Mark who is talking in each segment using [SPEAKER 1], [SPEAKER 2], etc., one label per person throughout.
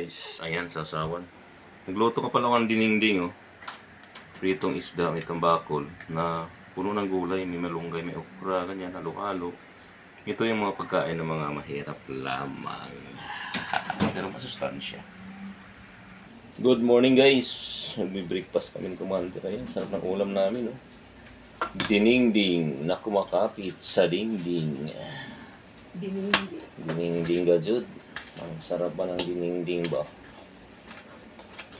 [SPEAKER 1] guys, ayan sasawan. Nagluto ko pala ng dinengding oh. Pritong isda, may tambakol na puno ng gulay, may malunggay, may okra, ganyan, halo-halo. Ito yung mga pagkain ng mga mahirap lamang. Pero masustansya. Good morning guys. Nagbe-breakfast kami ng kumante. Ayan, sarap ng ulam namin oh. Dinengding na kumakapit sa dingding. Dinengding gajud. Ang sarap ba ng dinengding ba?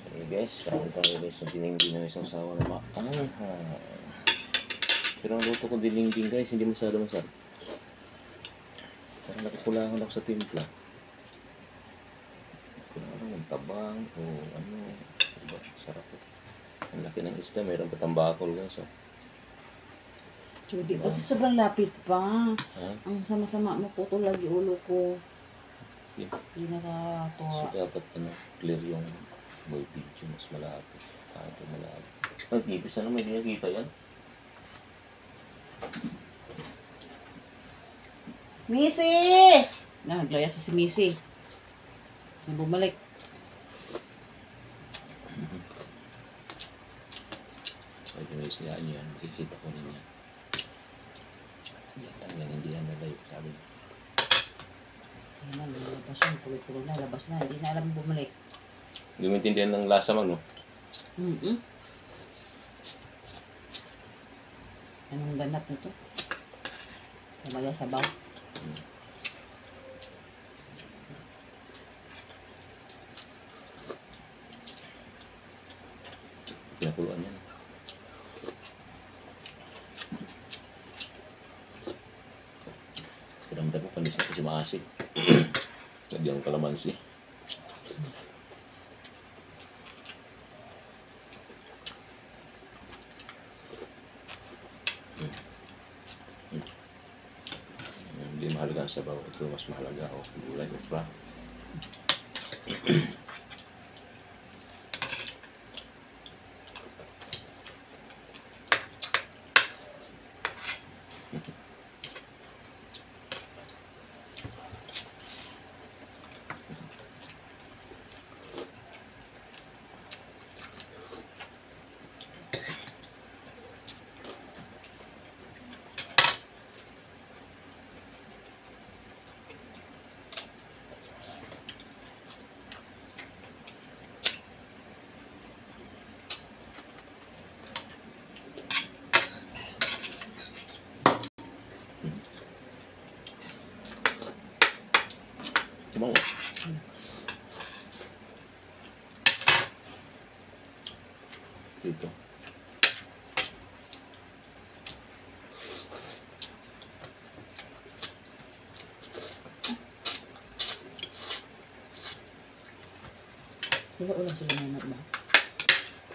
[SPEAKER 1] Okay guys, kain tayo guys sa dinengding na isang sawa na maanghang. Pero ang luto ko dinengding guys, hindi masyado masarap. Parang nakukulangan ako sa timpla. Kulangan ng tabang o ano. Diba? Sarap po. Ang laki ng isda, mayroon pa tambakol guys oh.
[SPEAKER 2] Judy, bakit sobrang lapit pa?
[SPEAKER 1] Ha?
[SPEAKER 2] Ang sama-sama, maputol lagi ulo ko.
[SPEAKER 1] Yeah.
[SPEAKER 2] Hindi nakakatuwa.
[SPEAKER 1] So dapat clear yung boy video, mas malapit. Malapit. Ang nipis na naman, hindi nakita yan.
[SPEAKER 2] Missy! Naglaya sa si Missy. Na bumalik.
[SPEAKER 1] Pwede may islaan yan, makikita ko ninyo. Yan lang yan, hindi yan nalayo, sabi.
[SPEAKER 2] Ayun na, lumabas yun. Tuloy-tuloy na, labas na. Hindi na alam bumalik.
[SPEAKER 1] Hindi mo intindihan ng lasa mag, no?
[SPEAKER 2] Anong ganap nito? Kamaya sabaw.
[SPEAKER 1] Pinakuluan yan. Kiramdam ko, pandis na kasi maasin. Hindi ang kalamansi. Hindi mahalaga ang sabaw. Ito mas mahalaga o gulay o pra. Mau. Dito.
[SPEAKER 2] Wala ulang sila naman ba?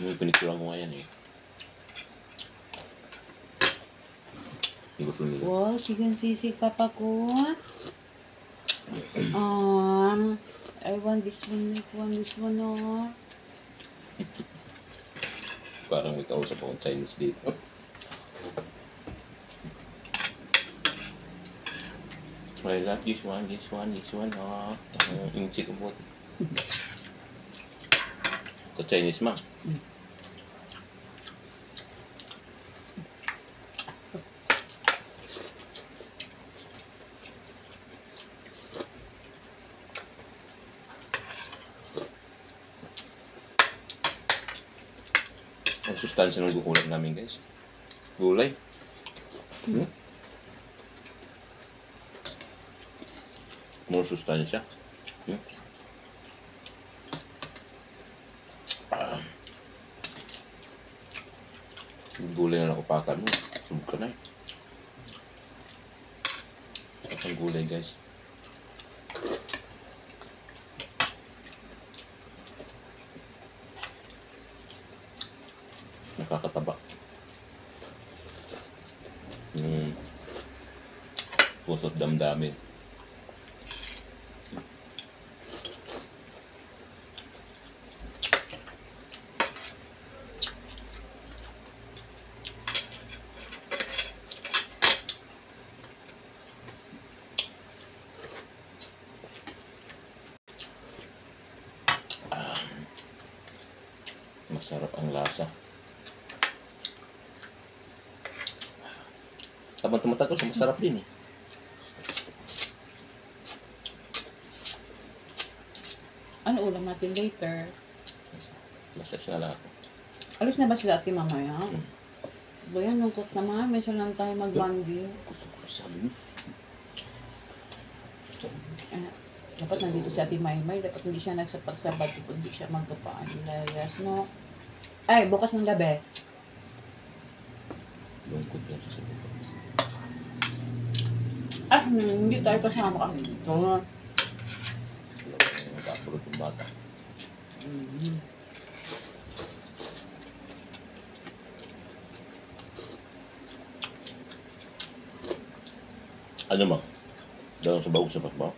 [SPEAKER 1] Yung pinicturean ko nga yan eh. Hindi ko pinili.
[SPEAKER 2] Wow, chicken sisig papa ko. I want this one, I want this one, oh.
[SPEAKER 1] Parang may kausap akong Chinese dito. I love this one, oh. Yung chicken pot. Ito Chinese ma. Ang sustansya ng gukulat namin guys. Gulay. More sustansya. Gulay na nakupakan mo. Subok ka na eh. Sarap ang gulay guys. Nakakataba. Pusot damdamin. Masarap ang lasa. Habang tumatagal, masarap din eh.
[SPEAKER 2] Ano ulam natin later?
[SPEAKER 1] Massage na lang ako.
[SPEAKER 2] Alis na ba sila ate mamaya?
[SPEAKER 1] Hmm.
[SPEAKER 2] Bayan, lungkot naman. Minsan lang tayo mag-bonding.
[SPEAKER 1] Sabi mo?
[SPEAKER 2] Dapat nandito si ate Maymay. Dapat hindi siya nagsapag-sabad kung hindi siya magpapanilayas, no? Ay, bukas ng gabi.
[SPEAKER 1] Lungkot yan sa sabi ko.
[SPEAKER 2] Hindi tayo kasama kasi dito.
[SPEAKER 1] Nagkapulot yung bata. Ano ma? Dalang sa baog sa bakbaw?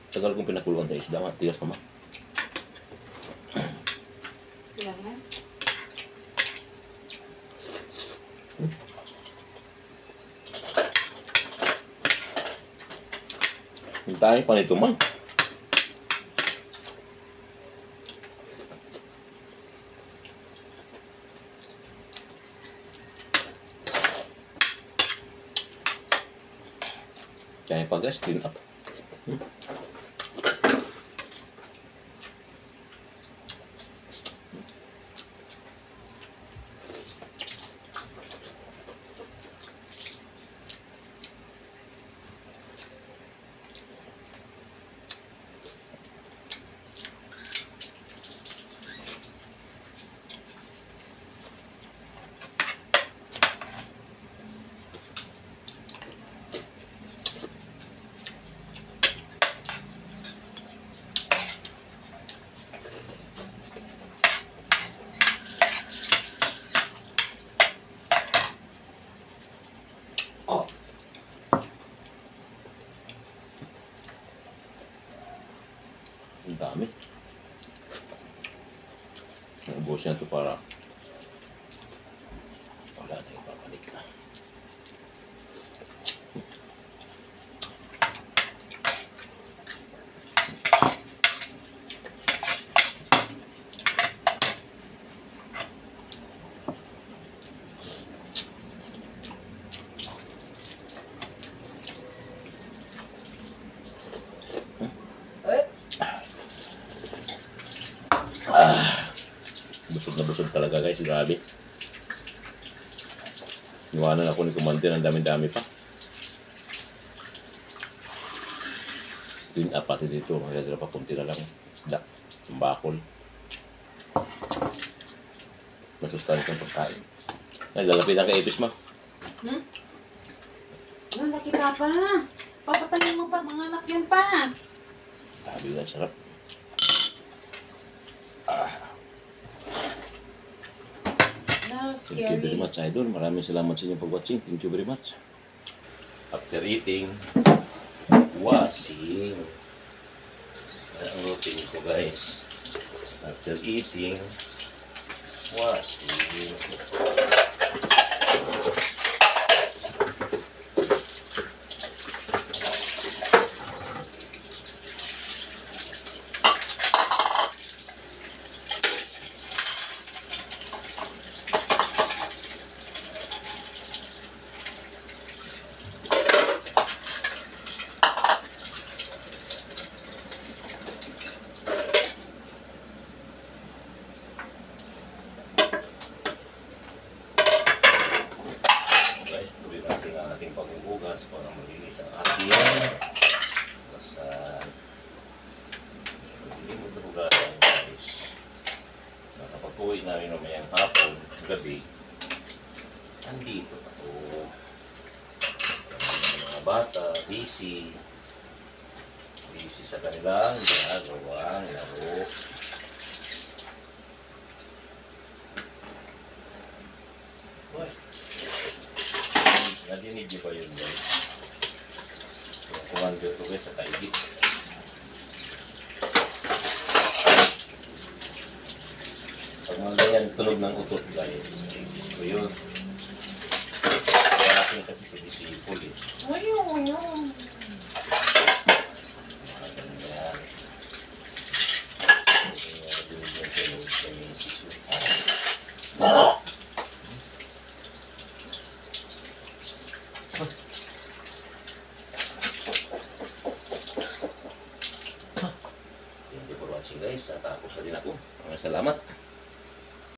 [SPEAKER 1] Tagal kong pinakuluan tayo isda, matigas ka ma.
[SPEAKER 2] Kailangan?
[SPEAKER 1] Hintay pa nito man. Kaya pa guys, clean up. Ang dami. Naubos na ito para wala na ipapalik na. Busog na busog talaga guys, grabe. Iwanan ako ni Kumante ng dami-dami pa. Din pati dito, magdadala pa kunti na lang. Isda, ang bakol. Masustansya ang pagkain. Ay, lalapitan kay Ipis ma.
[SPEAKER 2] Laki papa. Papatayin mo pa, mga anak yan pa.
[SPEAKER 1] Sabi na, sarap. Thank you very much, idol. Maraming salamat sa inyong pag-watching. Thank you very much. After eating, washing. Ang routine ko, guys. After eating, washing. Tuloy natin ang ating paghuhugas para malinis ang ating basan. Sa pagdilim ito hugasan guys. Nakapag-uwi namin mamayang hapon, gabi. Andito pa ito. Mga bata, busy. Busy sa kanilang ginagawang laro. Uy. Nadinig niyo ba yun guys? Yung commander ko guys sa kaigit. Pag magayan tunog ng utot guys. So yun. Kaya kasi si disciple eh.
[SPEAKER 2] Uy,